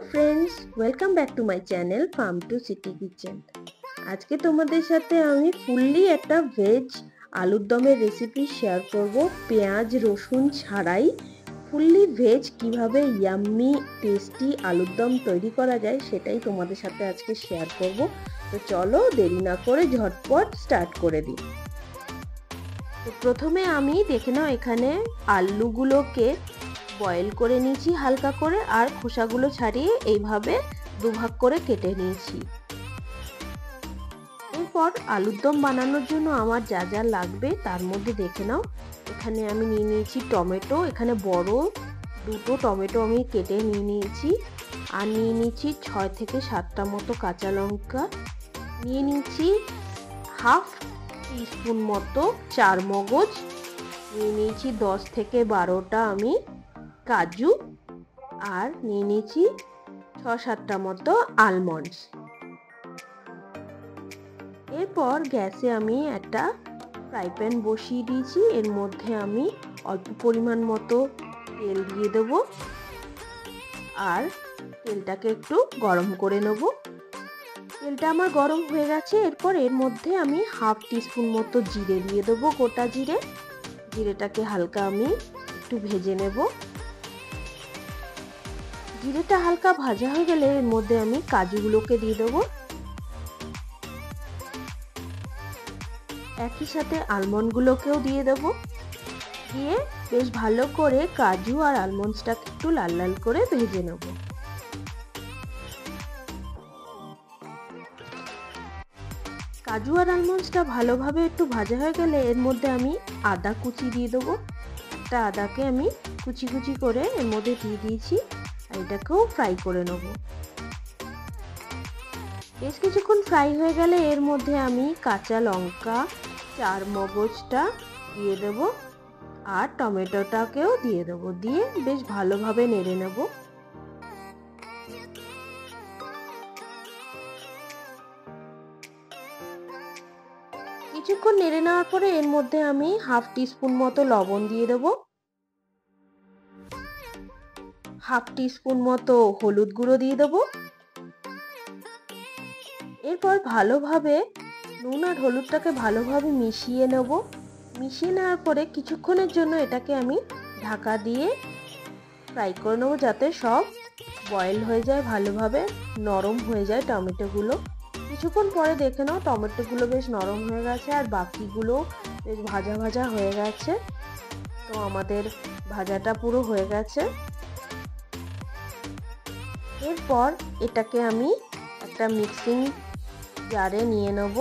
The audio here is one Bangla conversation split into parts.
Friends, welcome back to my channel farm to city kitchen. আজকে তোমাদের সাথে আমি ফুললি একটা ভেজ আলুর দমের রেসিপি শেয়ার করব। পেঁয়াজ রসুন ছাড়াই ফুললি ভেজ কিভাবে ইয়াম্মি টেস্টি আলুর দম তৈরি করা যায় সেটাই তোমাদের সাথে আজকে শেয়ার করব। তো চলো দেরি না করে ঝটপট স্টার্ট করে দিই। তো প্রথমে আমি দেখে নাও এখানে আলুগুলোকে বয়েল করে নিয়েছি হালকা করে, আর খোসাগুলো ছাড়িয়ে এইভাবে দুভাগ করে কেটে নিয়েছি। এরপর আলুর দম বানানোর জন্য আমার যা যা লাগবে তার মধ্যে দেখে নাও, এখানে আমি নিয়ে নিয়েছি টমেটো, এখানে বড় দুটো টমেটো আমি কেটে নিয়ে নিয়েছি, আর নিয়ে নিয়েছি 6 থেকে 7টা মতো কাঁচা লঙ্কা, নিয়ে নিয়েছি হাফ টিস্পুন মতো চারমগজ, নিয়ে নিয়েছি 10 থেকে 12টা আমি কাজু, আর নিয়ে নিয়েছি 6-7টা মতো আলমন্ডস। এরপর গ্যাসে আমি একটা ফ্রাই প্যান বসিয়ে দিয়েছি, এর মধ্যে আমি অল্প পরিমাণ মতো তেল দিয়ে দেবো, আর তেলটাকে একটু গরম করে নেব। তেলটা আমার গরম হয়ে গেছে। এরপর এর মধ্যে আমি হাফ টিস্পুন মতো জিরে দিয়ে দেবো, গোটা জিরে। জিরেটাকে হালকা আমি একটু ভেজে নেব। জিরেটা হালকা ভাজা হয়ে গেলে এর মধ্যে আমি কাজুগুলোকে দিয়ে দেবো, একই সাথে আলমন্ডগুলোকেও দিয়ে দেব। দিয়ে বেশ ভালো করে কাজু আর আলমন্ডসটাকে একটু লাল লাল করে ভেজে নেব। কাজু আর আলমন্ডসটা ভালোভাবে একটু ভাজা হয়ে গেলে এর মধ্যে আমি আদা কুচি দিয়ে দেবো। একটা আদাকে আমি কুচি কুচি করে এর মধ্যে দিয়ে দিয়েছি, আর এটাকেও ফ্রাই করে নেব। বেশ কিছুক্ষণ ফ্রাই হয়ে গেলে এর মধ্যে আমি কাঁচা লঙ্কা, চারমগজটা দিয়ে দেব, আর টমেটোটাকেও দিয়ে দেবো। দিয়ে বেশ ভালোভাবে নেড়ে নেব। কিছুক্ষণ নেড়ে নেওয়ার পরে এর মধ্যে আমি হাফ টিস্পুন মতো লবণ দিয়ে দেব, হাফ টিস্পুন মতো হলুদ গুঁড়ো দিয়ে দেব। এরপর ভালোভাবে নুন আর হলুদটাকে ভালোভাবে মিশিয়ে নেব। মিশিয়ে নেওয়ার পরে কিছুক্ষণের জন্য এটাকে আমি ঢাকা দিয়ে ফ্রাই করে নেবো, যাতে সব বয়েল হয়ে যায়, ভালোভাবে নরম হয়ে যায় টমেটোগুলো। কিছুক্ষণ পরে দেখে নাও টমেটোগুলো বেশ নরম হয়ে গেছে, আর বাকিগুলো বেশ ভাজা ভাজা হয়ে গেছে। তো আমাদের ভাজাটা পুরো হয়ে গেছে। এরপর এটাকে আমি একটা মিক্সিং জারে নিয়ে নেব,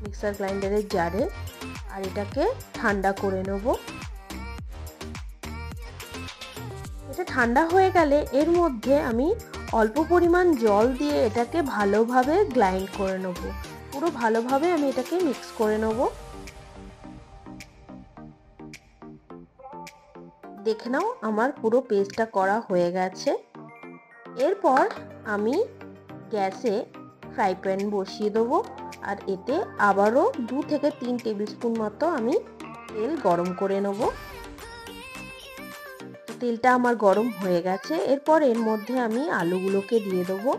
মিক্সার গ্রাইন্ডারের জারে, আর এটাকে ঠান্ডা করে নেব। এটা ঠান্ডা হয়ে গেলে এর মধ্যে আমি অল্প পরিমাণ জল দিয়ে এটাকে ভালোভাবে গ্রাইন্ড করে নেব। পুরো ভালোভাবে আমি এটাকে মিক্স করে নেব। দেখে নাও আমার পুরো পেস্টটা করা হয়ে গেছে। এরপর আমি গ্যাসে ফ্রাই প্যান বসিয়ে দেবো, আর এতে আবারও 2 থেকে 3 টেবিল স্পুন মতো আমি তেল গরম করে নেব। তেলটা আমার গরম হয়ে গেছে। এরপর এর মধ্যে আমি আলুগুলোকে দিয়ে দেবো।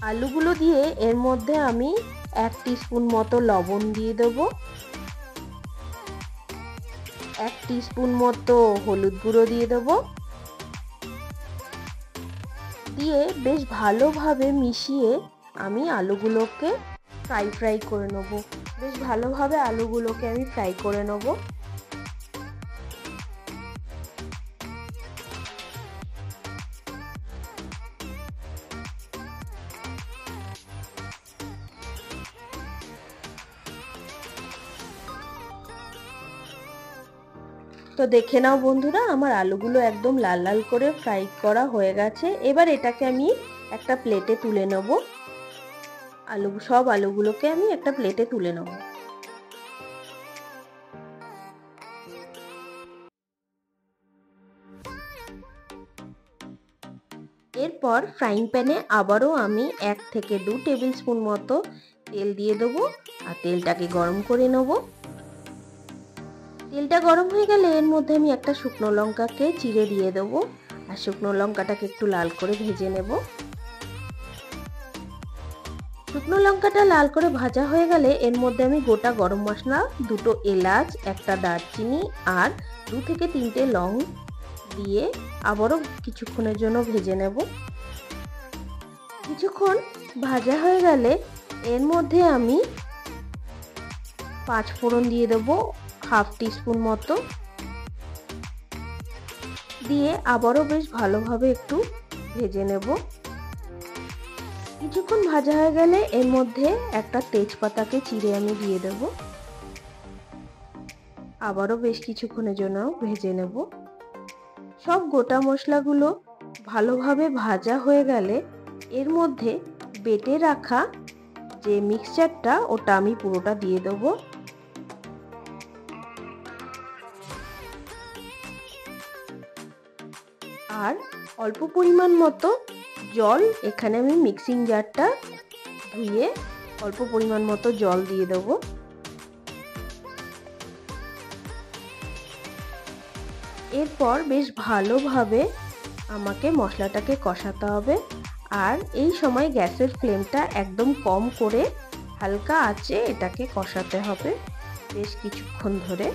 আলুগুলো দিয়ে এর মধ্যে আমি 1 টিস্পুন মতো লবণ দিয়ে দেবো, 1 টিস্পুন মতো হলুদ গুঁড়ো দিয়ে দেবো। দিয়ে বেশ ভালোভাবে মিশিয়ে আমি আলুগুলোকে ফ্রাই করে নেব। বেশ ভালোভাবে আলুগুলোকে আমি ফ্রাই করে নেব। তো দেখে নাও বন্ধুরা, আমার আলুগুলো একদম লাল লাল করে ফ্রাই করা হয়ে গেছে। এবার এটাকে আমি একটা প্লেটে তুলে নেব। সব আলুগুলোকে আমি একটা প্লেটে তুলে নেব। এরপর ফ্রাইং প্যানে আবারও আমি 1 থেকে 2 টেবিল স্পুন মতো তেল দিয়ে দেবো আর তেলটাকে গরম করে নেব। তেলটা গরম হয়ে গেলে এর মধ্যে আমি একটা শুকনো লঙ্কাকে চিড়ে দিয়ে দেবো আর শুকনো লঙ্কাটাকে একটু লাল করে ভেজে নেব। শুকনো লঙ্কাটা লাল করে ভাজা হয়ে গেলে এর মধ্যে আমি গোটা গরম মশলা, 2টো এলাচ, একটা দারচিনি আর 2 থেকে 3টে লং দিয়ে আবারও কিছুক্ষণের জন্য ভেজে নেব। কিছুক্ষণ ভাজা হয়ে গেলে এর মধ্যে আমি 5 ফোড়ন দিয়ে দেবো, হাফ টিস্পুন মতো দিয়ে আবারও বেশ ভালোভাবে একটু ভেজে নেব। কিছুক্ষণ ভাজা হয়ে গেলে এর মধ্যে একটা তেজপাতাকে চিড়ে আমি দিয়ে দেব, আবারও বেশ কিছুক্ষণের জন্য ভেজে নেব। সব গোটা মশলাগুলো ভালোভাবে ভাজা হয়ে গেলে এর মধ্যে বেটে রাখা যে মিক্সচারটা ওটা আমি পুরোটা দিয়ে দেব। আর অল্প পরিমাণ মতো জল, এখানে আমি মিক্সিং জারটা ধুয়ে অল্প পরিমাণ মতো জল দিয়ে দেবো। এরপর বেশ ভালোভাবে আমাকে মশলাটাকে কষাতে হবে আর এই সময় গ্যাসের ফ্লেমটা একদম কম করে হালকা আঁচে এটাকে কষাতে হবে বেশ কিছুক্ষণ ধরে।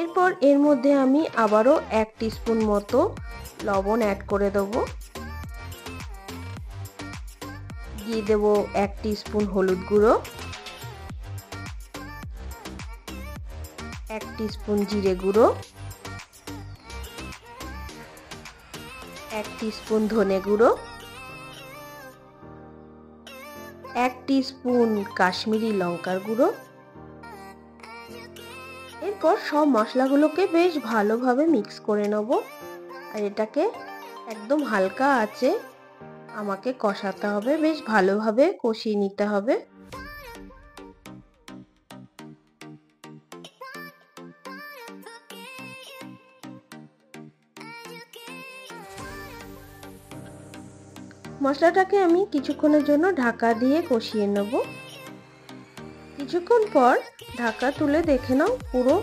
এরপর এর মধ্যে আমি আবারও 1 টিস্পুন মতো লবণ অ্যাড করে দেবো, দিয়ে দেবো 1 টিস্পুন হলুদ গুঁড়ো, 1 টিস্পুন জিরে গুঁড়ো, 1 টিস্পুন ধনে গুঁড়ো, 1 টিস্পুন কাশ্মীরি লঙ্কার গুঁড়ো। এরপর সব মশলাগুলোকে বেশ ভালোভাবে মিক্স করে নেব আর এটাকে একদম হালকা আঁচে আমাকে কষাতে হবে, বেশ ভালোভাবে কষিয়ে নিতে হবে। মশলাটাকে আমি কিছুক্ষণের জন্য ঢাকা দিয়ে কষিয়ে নেব। কিছুক্ষণ পর ঢাকা তুলে দেখে নাও পুরো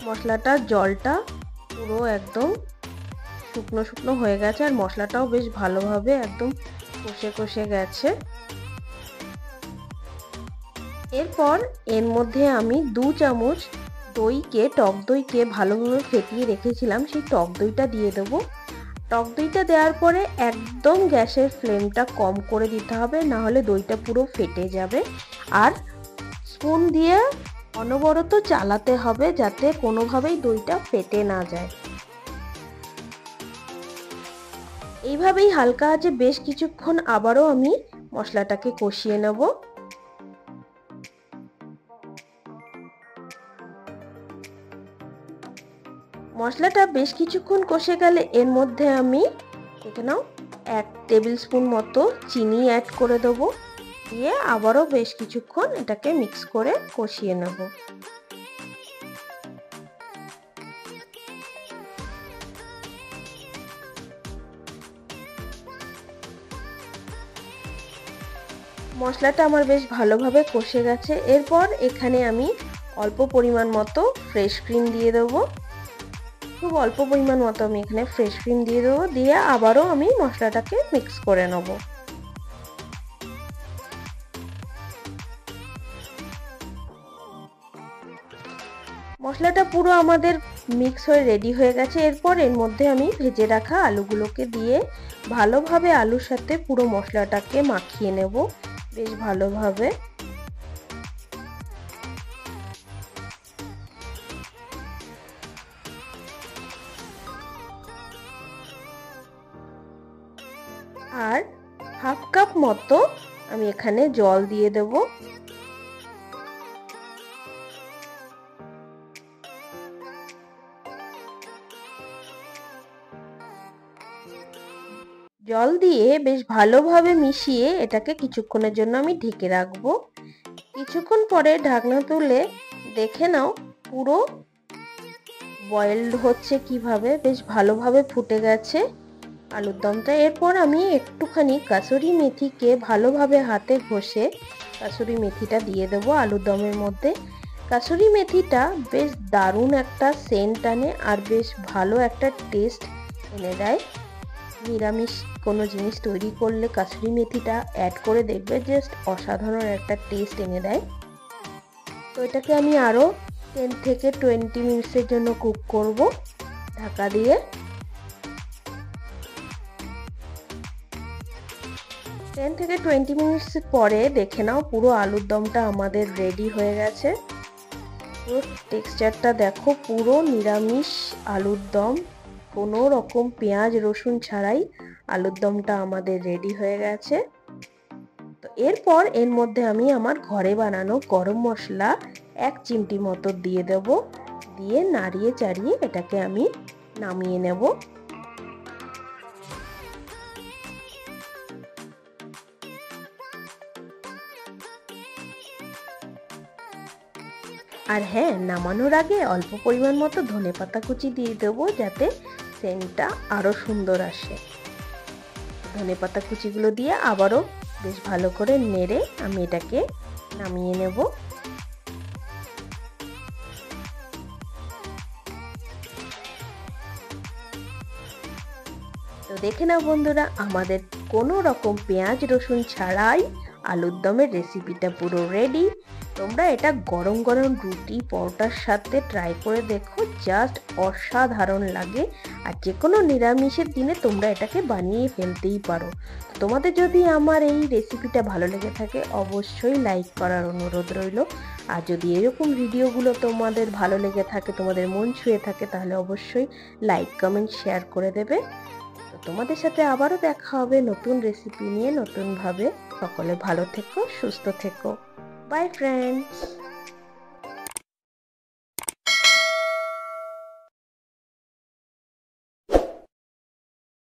মশলাটার জলটা পুরো একদম শুকনো শুকনো হয়ে গেছে আর মশলাটাও বেশ ভালোভাবে একদম কষে কষে গেছে। এরপর এর মধ্যে আমি 2 চামচ টক দইকে ভালোভাবে ফেটিয়ে রেখেছিলাম, সেই টক দইটা দিয়ে দেবো। টক দইটা দেওয়ার পরে একদম গ্যাসের ফ্লেমটা কম করে দিতে হবে, না হলে দইটা পুরো ফেটে যাবে। আর স্পুন দিয়ে অনবরত চালাতে হবে যাতে কোনোভাবেই দইটা ফেটে না যায়। এইভাবেই হালকা আঁচে বেশ কিছুক্ষণ আবারও আমি মশলাটাকে কষিয়ে নেব। মশলাটা বেশ কিছুক্ষণ কষে গেলে এর মধ্যে আমি এখানেও 1 টেবিল স্পুন মতো চিনি অ্যাড করে দেবো, দিয়ে আবারও বেশ কিছুক্ষণ এটাকে মিক্স করে কষিয়ে নেব। মশলাটা আমার বেশ ভালোভাবে কষে গেছে। এরপর এখানে আমি অল্প পরিমাণ মতো ফ্রেশ ক্রিম দিয়ে দেবো, খুব অল্প পরিমাণ মতো আমি এখানে ফ্রেশ ক্রিম দিয়ে দেবো, দিয়ে আবারও আমি মশলাটাকে মিক্স করে নেব। মশলাটা পুরো আমাদের মিক্স হয়ে রেডি হয়ে গেছে। এরপর এর মধ্যে আমি ভেজে রাখা আলুগুলোকে দিয়ে ভালোভাবে আলুর সাথে পুরো মশলাটাকে মাখিয়ে নেব বেশ ভালোভাবে। আর হাফ কাপ মতো আমি এখানে জল দিয়ে দেব। জল দিয়ে বেশ ভালোভাবে মিশিয়ে এটাকে কিছুক্ষণের জন্য আমি ঢেকে রাখবো। কিছুক্ষণ পরে ঢাকনা তুলে দেখে নাও পুরো বয়েলড হচ্ছে কিভাবে, বেশ ভালোভাবে ফুটে গেছে আলুর দমটা। এরপর আমি একটুখানি কাসুরি মেথিকে ভালোভাবে হাতে ঘষে কাসুরি মেথিটা দিয়ে দেবো আলুর দমের মধ্যে। কাসুরি মেথিটা বেশ দারুণ একটা সেন্ট আনে আর বেশ ভালো একটা টেস্ট এনে দেয়। নিরামিষ কোনো জিনিস তৈরি করলে কাসুরি মেথিটা অ্যাড করে দেখবে জাস্ট অসাধারণ একটা টেস্ট এনে দেয়। তো এটাকে আমি আরও 10 থেকে 20 মিনিটসের জন্য কুক করব ঢাকা দিয়ে। 10 থেকে 20 মিনিটস পরে দেখে নাও পুরো আলুর দমটা আমাদের রেডি হয়ে গেছে। পুরো টেক্সচারটা দেখো, পুরো নিরামিষ আলুর দম, কোনো রকম পেঁয়াজ রসুন ছাড়াই আলুর দমটা আমাদের রেডি হয়ে গেছে। তো এরপর এর মধ্যে আমি আমার ঘরে বানানো গরম মশলা 1 চিমটি মতো দিয়ে দেব, দিয়ে নাড়িয়ে চাড়িয়ে এটাকে আমি নামিয়ে নেব। আর হ্যাঁ, নামানোর আগে অল্প পরিমাণ মতো ধনেপাতা কুচি দিয়ে দেবো যাতে সেন্টটা আরও সুন্দর আসে। ধনেপাতা কুচিগুলো দিয়ে আবারও বেশ ভালো করে নেড়ে আমি এটাকে নামিয়ে নেব। তো দেখে নাও বন্ধুরা, আমাদের কোনো রকম পেঁয়াজ রসুন ছাড়াই আলুর দমের রেসিপিটা পুরো রেডি। তোমরা এটা গরম গরম রুটি পরোটার সাথে ট্রাই করে দেখো, জাস্ট অসাধারণ লাগে। আর যে কোনো নিরামিষের দিনে তোমরা এটাকে বানিয়ে ফেলতেই পারো। তোমাদের যদি আমার এই রেসিপিটা ভালো লেগে থাকে অবশ্যই লাইক করার অনুরোধ রইল। আর যদি এরকম ভিডিওগুলো তোমাদের ভালো লেগে থাকে, তোমাদের মন ছুঁয়ে থাকে, তাহলে অবশ্যই লাইক কমেন্ট শেয়ার করে দেবে। তো তোমাদের সাথে আবারও দেখা হবে নতুন রেসিপি নিয়ে নতুনভাবে। সকলে ভালো থেকো, সুস্থ থেকো। By friends.